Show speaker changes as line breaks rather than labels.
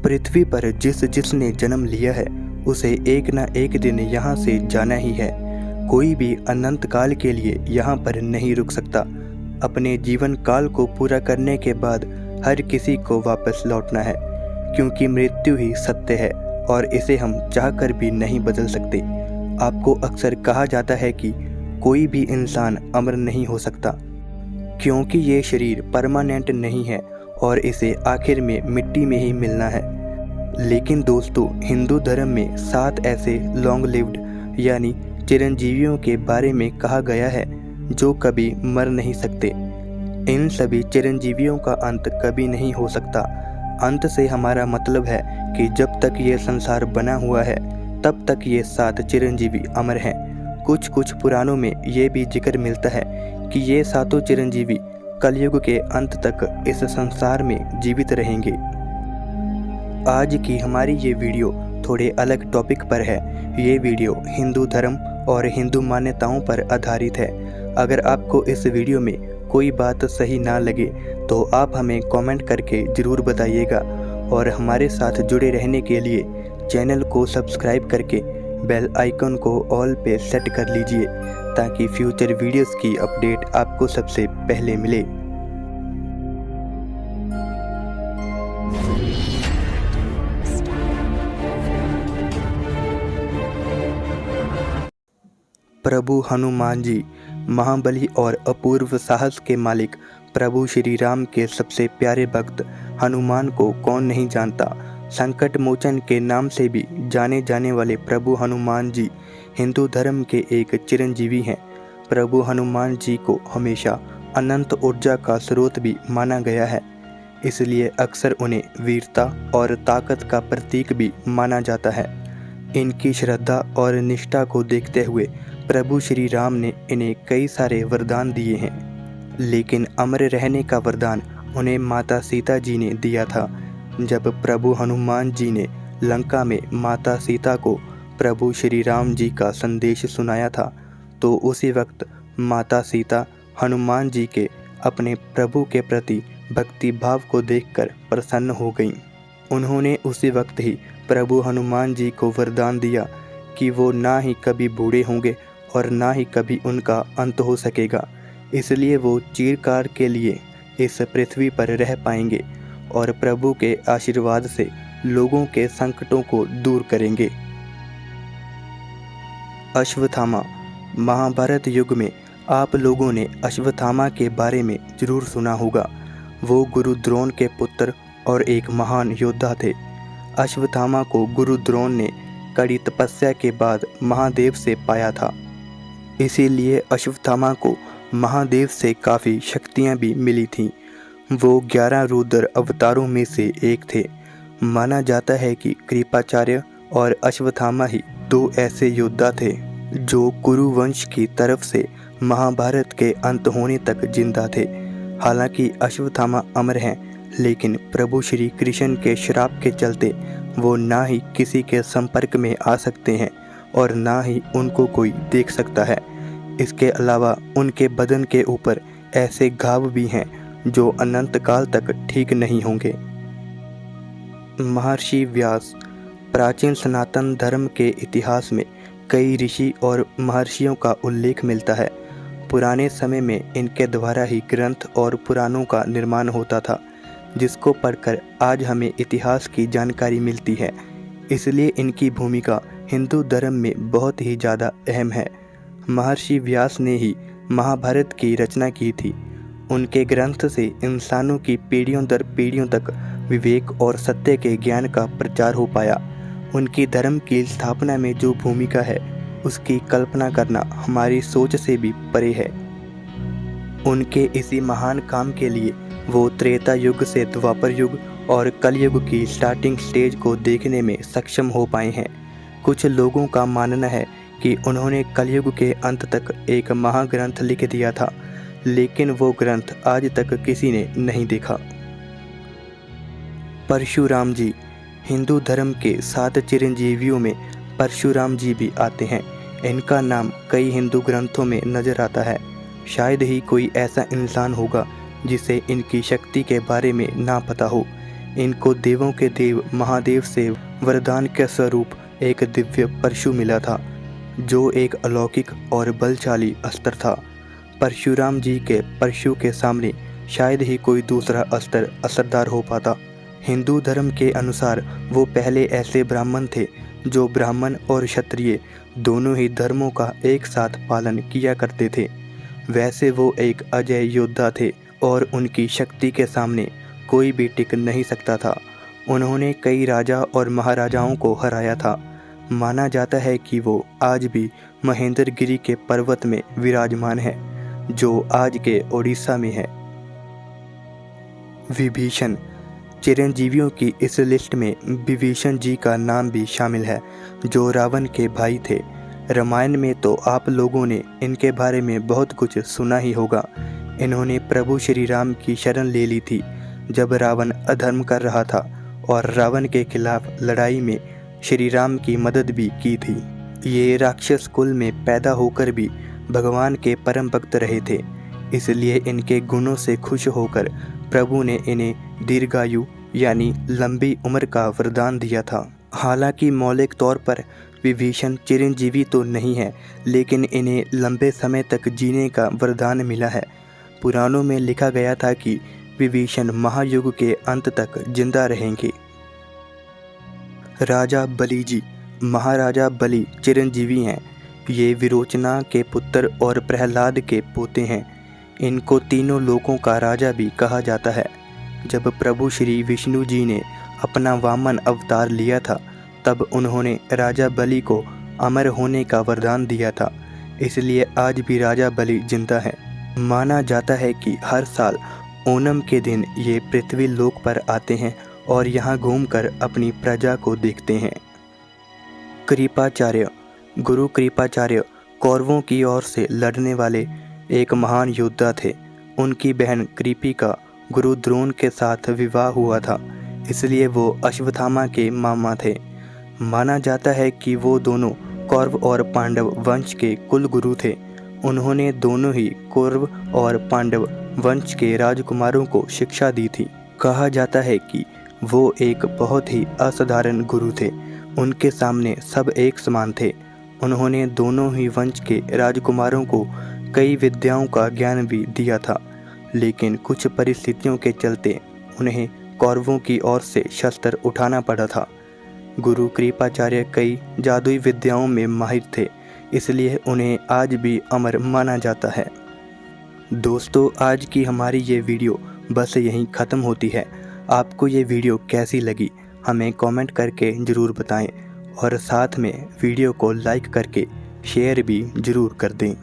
पृथ्वी पर जिसने जन्म लिया है उसे एक ना एक दिन यहाँ से जाना ही है। कोई भी अनंत काल के लिए यहाँ पर नहीं रुक सकता। अपने जीवन काल को पूरा करने के बाद हर किसी को वापस लौटना है, क्योंकि मृत्यु ही सत्य है और इसे हम चाहकर भी नहीं बदल सकते। आपको अक्सर कहा जाता है कि कोई भी इंसान अमर नहीं हो सकता, क्योंकि ये शरीर परमानेंट नहीं है और इसे आखिर में मिट्टी में ही मिलना है। लेकिन दोस्तों, हिंदू धर्म में 7 ऐसे लॉन्ग लिव्ड यानी चिरंजीवियों के बारे में कहा गया है जो कभी मर नहीं सकते। इन सभी चिरंजीवियों का अंत कभी नहीं हो सकता। अंत से हमारा मतलब है कि जब तक ये संसार बना हुआ है तब तक ये 7 चिरंजीवी अमर हैं। कुछ पुराणों में ये भी जिक्र मिलता है कि ये 7 चिरंजीवी कलयुग के अंत तक इस संसार में जीवित रहेंगे। आज की हमारी ये वीडियो थोड़े अलग टॉपिक पर है। ये वीडियो हिंदू धर्म और हिंदू मान्यताओं पर आधारित है। अगर आपको इस वीडियो में कोई बात सही ना लगे तो आप हमें कमेंट करके ज़रूर बताइएगा, और हमारे साथ जुड़े रहने के लिए चैनल को सब्सक्राइब करके बेल आइकन को ऑल पे सेट कर लीजिए ताकि फ्यूचर वीडियोस की अपडेट आपको सबसे पहले मिले। प्रभु हनुमान जी महाबली और अपूर्व साहस के मालिक प्रभु श्री राम के सबसे प्यारे भक्त हनुमान को कौन नहीं जानता। संकट मोचन के नाम से भी जाने जाने वाले प्रभु हनुमान जी हिंदू धर्म के एक चिरंजीवी हैं। प्रभु हनुमान जी को हमेशा अनंत ऊर्जा का स्रोत भी माना गया है, इसलिए अक्सर उन्हें वीरता और ताकत का प्रतीक भी माना जाता है। इनकी श्रद्धा और निष्ठा को देखते हुए प्रभु श्री राम ने इन्हें कई सारे वरदान दिए हैं, लेकिन अमर रहने का वरदान उन्हें माता सीता जी ने दिया था। जब प्रभु हनुमान जी ने लंका में माता सीता को प्रभु श्री राम जी का संदेश सुनाया था, तो उसी वक्त माता सीता हनुमान जी के अपने प्रभु के प्रति भक्ति भाव को देखकर प्रसन्न हो गईं। उन्होंने उसी वक्त ही प्रभु हनुमान जी को वरदान दिया कि वो ना ही कभी बूढ़े होंगे और ना ही कभी उनका अंत हो सकेगा। इसलिए वो चिरकाल के लिए इस पृथ्वी पर रह पाएंगे और प्रभु के आशीर्वाद से लोगों के संकटों को दूर करेंगे। अश्वत्थामा। महाभारत युग में आप लोगों ने अश्वत्थामा के बारे में जरूर सुना होगा। वो गुरु द्रोण के पुत्र और एक महान योद्धा थे। अश्वत्थामा को गुरु द्रोण ने कड़ी तपस्या के बाद महादेव से पाया था, इसीलिए अश्वत्थामा को महादेव से काफ़ी शक्तियाँ भी मिली थीं। वो 11 रुद्र अवतारों में से एक थे। माना जाता है कि कृपाचार्य और अश्वत्थामा ही 2 ऐसे योद्धा थे जो कुरु वंश की तरफ से महाभारत के अंत होने तक जिंदा थे। हालांकि अश्वत्थामा अमर हैं, लेकिन प्रभु श्री कृष्ण के श्राप के चलते वो ना ही किसी के संपर्क में आ सकते हैं और ना ही उनको कोई देख सकता है। इसके अलावा उनके बदन के ऊपर ऐसे घाव भी हैं जो अनंत काल तक ठीक नहीं होंगे। महर्षि व्यास। प्राचीन सनातन धर्म के इतिहास में कई ऋषि और महर्षियों का उल्लेख मिलता है। पुराने समय में इनके द्वारा ही ग्रंथ और पुराणों का निर्माण होता था, जिसको पढ़कर आज हमें इतिहास की जानकारी मिलती है। इसलिए इनकी भूमिका हिंदू धर्म में बहुत ही ज़्यादा अहम है। महर्षि व्यास ने ही महाभारत की रचना की थी। उनके ग्रंथ से इंसानों की पीढ़ियों दर पीढ़ियों तक विवेक और सत्य के ज्ञान का प्रचार हो पाया। उनकी धर्म की स्थापना में जो भूमिका है उसकी कल्पना करना हमारी सोच से भी परे है। उनके इसी महान काम के लिए वो त्रेता युग से द्वापर युग और कलयुग की स्टार्टिंग स्टेज को देखने में सक्षम हो पाए हैं। कुछ लोगों का मानना है कि उन्होंने कलयुग के अंत तक एक महाग्रंथ लिख दिया था, लेकिन वो ग्रंथ आज तक किसी ने नहीं देखा। परशुराम जी। हिंदू धर्म के 7 चिरंजीवियों में परशुराम जी भी आते हैं। इनका नाम कई हिंदू ग्रंथों में नजर आता है। शायद ही कोई ऐसा इंसान होगा जिसे इनकी शक्ति के बारे में ना पता हो। इनको देवों के देव महादेव से वरदान के स्वरूप एक दिव्य परशु मिला था, जो एक अलौकिक और बलशाली अस्त्र था। परशुराम जी के परशु के सामने शायद ही कोई दूसरा अस्त्र असरदार हो पाता। हिंदू धर्म के अनुसार वो पहले ऐसे ब्राह्मण थे जो ब्राह्मण और क्षत्रिय दोनों ही धर्मों का एक साथ पालन किया करते थे। वैसे वो एक अजय योद्धा थे और उनकी शक्ति के सामने कोई भी टिक नहीं सकता था। उन्होंने कई राजा और महाराजाओं को हराया था। माना जाता है कि वो आज भी महेंद्रगिरी के पर्वत में विराजमान है, जो आज के ओडिशा में है। विभीषण। चिरंजीवियों की इस लिस्ट में विभीषण जी का नाम भी शामिल है, जो रावण के भाई थे। रामायण में तो आप लोगों ने इनके बारे में बहुत कुछ सुना ही होगा। इन्होंने प्रभु श्री राम की शरण ले ली थी जब रावण अधर्म कर रहा था, और रावण के खिलाफ लड़ाई में श्री राम की मदद भी की थी। ये राक्षस कुल में पैदा होकर भी भगवान के परम भक्त रहे थे, इसलिए इनके गुणों से खुश होकर प्रभु ने इन्हें दीर्घायु यानी लंबी उम्र का वरदान दिया था। हालांकि मौलिक तौर पर विभीषण चिरंजीवी तो नहीं है, लेकिन इन्हें लंबे समय तक जीने का वरदान मिला है। पुराणों में लिखा गया था कि विभीषण महायुग के अंत तक जिंदा रहेंगे। राजा बलि जी। महाराजा बलि चिरंजीवी हैं। ये विरोचना के पुत्र और प्रहलाद के पोते हैं। इनको तीनों लोकों का राजा भी कहा जाता है। जब प्रभु श्री विष्णु जी ने अपना वामन अवतार लिया था, तब उन्होंने राजा बलि को अमर होने का वरदान दिया था, इसलिए आज भी राजा बलि जिंदा है। माना जाता है कि हर साल ओणम के दिन ये पृथ्वी लोक पर आते हैं और यहाँ घूमकर अपनी प्रजा को देखते हैं। कृपाचार्य। गुरु कृपाचार्य कौरवों की ओर से लड़ने वाले एक महान योद्धा थे। उनकी बहन कृपी का गुरु द्रोण के साथ विवाह हुआ था, इसलिए वो अश्वत्थामा के मामा थे। माना जाता है कि वो दोनों कौरव और पांडव वंश के कुल गुरु थे। उन्होंने दोनों ही कौरव और पांडव वंश के राजकुमारों को शिक्षा दी थी। कहा जाता है कि वो एक बहुत ही असाधारण गुरु थे। उनके सामने सब एक समान थे। उन्होंने दोनों ही वंश के राजकुमारों को कई विद्याओं का ज्ञान भी दिया था, लेकिन कुछ परिस्थितियों के चलते उन्हें कौरवों की ओर से शस्त्र उठाना पड़ा था। गुरु कृपाचार्य कई जादुई विद्याओं में माहिर थे, इसलिए उन्हें आज भी अमर माना जाता है। दोस्तों, आज की हमारी ये वीडियो बस यहीं ख़त्म होती है। आपको ये वीडियो कैसी लगी हमें कमेंट करके ज़रूर बताएं, और साथ में वीडियो को लाइक करके शेयर भी ज़रूर कर दें।